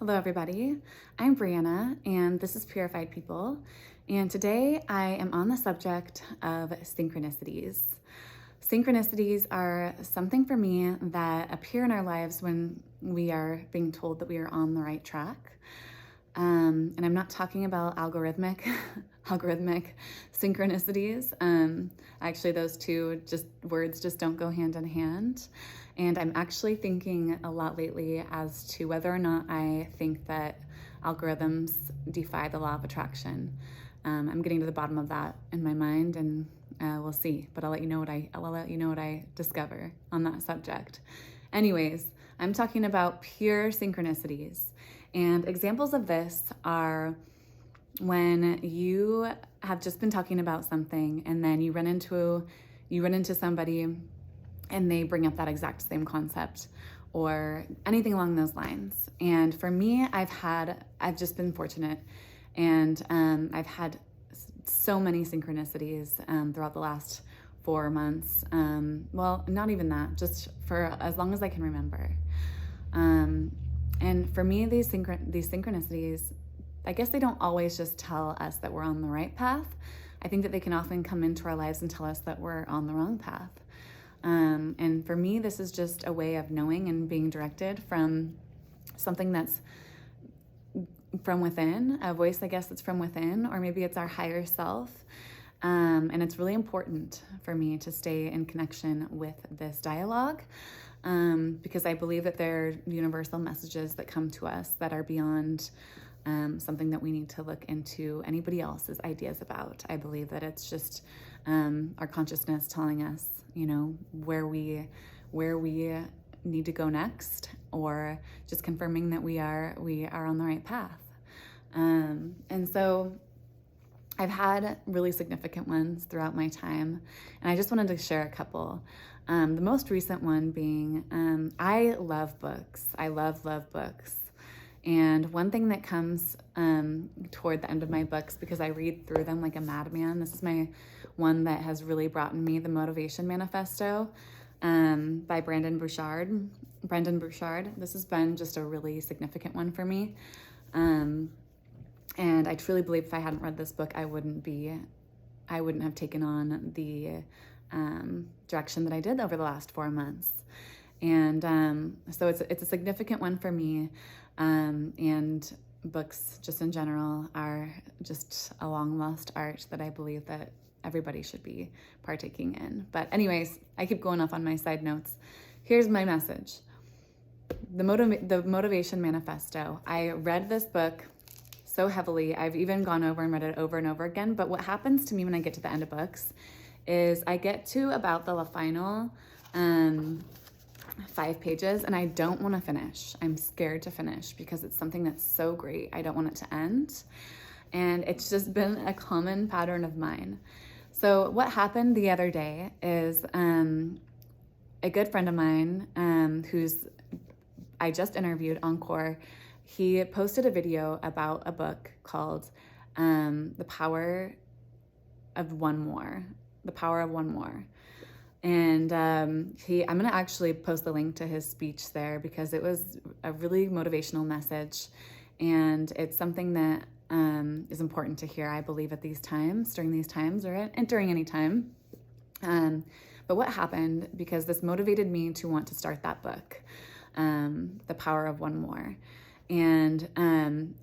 Hello, everybody. I'm Brianna, and this is Purified People. And today I am on the subject of synchronicities. Synchronicities are something for me that appear in our lives when we are being told that we are on the right track. And I'm not talking about algorithmic synchronicities. Actually, those two words just don't go hand in hand. And I'm actually thinking a lot lately as to whether or not I think that algorithms defy the law of attraction. I'm getting to the bottom of that in my mind, and we'll see. But I'll let you know what I discover on that subject. Anyways, I'm talking about pure synchronicities, and examples of this are when you have just been talking about something, and then you run into somebody and they bring up that exact same concept or anything along those lines. And for me, I've just been fortunate, and I've had so many synchronicities throughout the last 4 months. Well, not even that, just for as long as I can remember. And for me, these synchronicities, I guess they don't always just tell us that we're on the right path. I think that they can often come into our lives and tell us that we're on the wrong path. And for me, this is just a way of knowing and being directed from something that's from within, a voice, I guess, that's from within, or maybe it's our higher self. And it's really important for me to stay in connection with this dialogue, because I believe that there are universal messages that come to us that are beyond something that we need to look into anybody else's ideas about. I believe that it's just our consciousness telling us, where we need to go next, or just confirming that we are on the right path. And so I've had really significant ones throughout my time, and I just wanted to share a couple. The most recent one being, I love books. I love books. And one thing that comes toward the end of my books, because I read through them like a madman, this is my one that has really brought me, the Motivation Manifesto by Brendan Berchard. This has been just a really significant one for me. And I truly believe if I hadn't read this book, I wouldn't have taken on the direction that I did over the last 4 months. And so it's a significant one for me. And books just in general are just a long lost art that I believe that everybody should be partaking in. But anyways, I keep going off on my side notes. Here's my message. The Motivation Manifesto. I read this book so heavily. I've even gone over and read it over and over again. But what happens to me when I get to the end of books is I get to about the final 5 pages, and I don't want to finish. I'm scared to finish because it's something that's so great. I don't want it to end. And it's just been a common pattern of mine. So what happened the other day is a good friend of mine I just interviewed, Ankur, he posted a video about a book called The Power of One More. The Power of One More. And I'm going to actually post the link to his speech there because it was a really motivational message. And it's something that is important to hear, I believe, during these times, or during any time. But what happened, because this motivated me to want to start that book, The Power of One More. And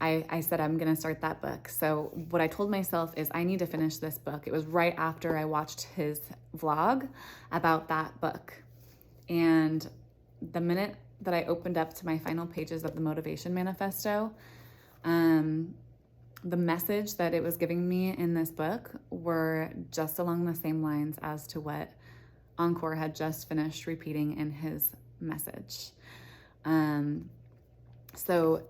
I said, I'm going to start that book. So what I told myself is I need to finish this book. It was right after I watched his vlog about that book. And the minute that I opened up to my final pages of the Motivation Manifesto, the message that it was giving me in this book were just along the same lines as to what Ankur had just finished repeating in his message. So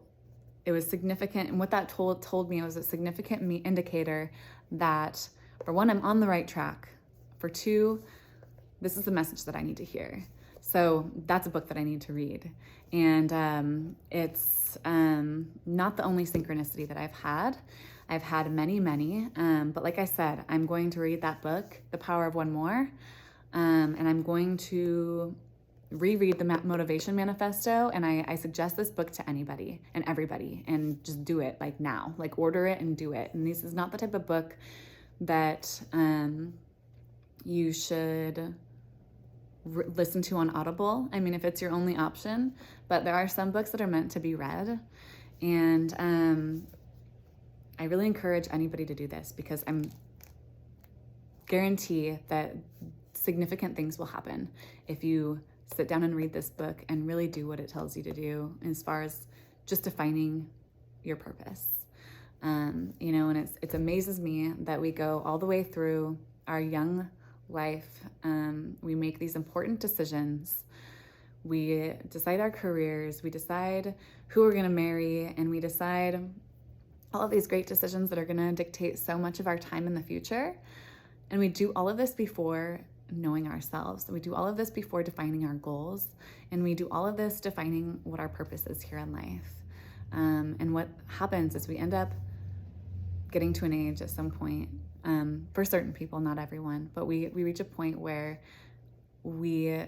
it was significant, and what that told me was a significant indicator that, for one, I'm on the right track. For two, this is the message that I need to hear. So that's a book that I need to read. And it's not the only synchronicity that I've had. I've had many, but like I said, I'm going to read that book, The Power of One More, and I'm going to reread the Motivation Manifesto, and I suggest this book to anybody and everybody, and just do it like now, like order it and do it. And this is not the type of book that you should listen to on Audible. I mean, if it's your only option, but there are some books that are meant to be read. And I really encourage anybody to do this, because I'm guarantee that significant things will happen if you sit down and read this book and really do what it tells you to do as far as just defining your purpose. And it amazes me that we go all the way through our young life. We make these important decisions. We decide our careers, we decide who we're going to marry, and we decide all of these great decisions that are going to dictate so much of our time in the future. And we do all of this before knowing ourselves. We do all of this before defining our goals. And we do all of this defining what our purpose is here in life. And what happens is we end up getting to an age at some point, for certain people, not everyone, but we reach a point where we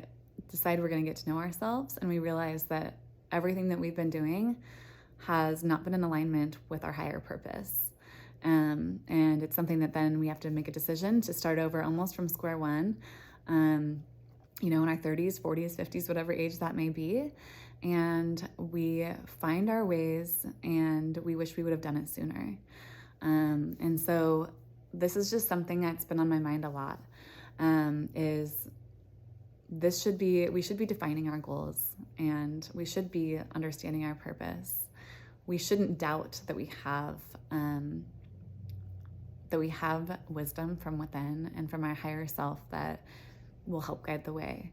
decide we're going to get to know ourselves, and we realize that everything that we've been doing has not been in alignment with our higher purpose. And it's something that then we have to make a decision to start over almost from square one, in our 30s, 40s, 50s, whatever age that may be. And we find our ways, and we wish we would have done it sooner. And so this is just something that's been on my mind a lot, we should be defining our goals, and we should be understanding our purpose. We shouldn't doubt that we have wisdom from within and from our higher self that will help guide the way.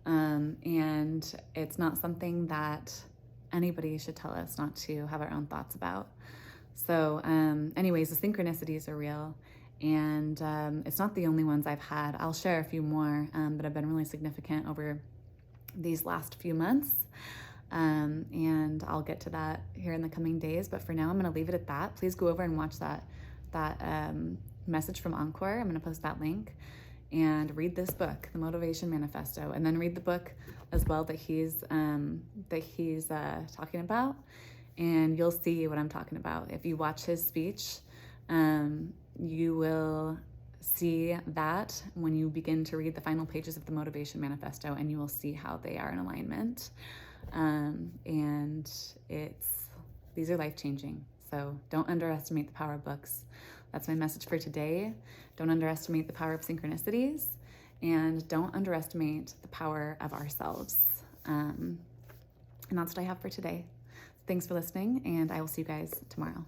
And it's not something that anybody should tell us not to have our own thoughts about. So anyways, the synchronicities are real, and it's not the only ones I've had. I'll share a few more that have been really significant over these last few months. And I'll get to that here in the coming days. But for now, I'm going to leave it at that. Please go over and watch that message from Ankur. I'm going to post that link, and read this book, The Motivation Manifesto, and then read the book as well that he's talking about, and you'll see what I'm talking about. If you watch his speech, you will see that when you begin to read the final pages of the Motivation Manifesto, and you will see how they are in alignment. And these are life-changing. So don't underestimate the power of books. That's my message for today. Don't underestimate the power of synchronicities, and don't underestimate the power of ourselves. And that's what I have for today. Thanks for listening, and I will see you guys tomorrow.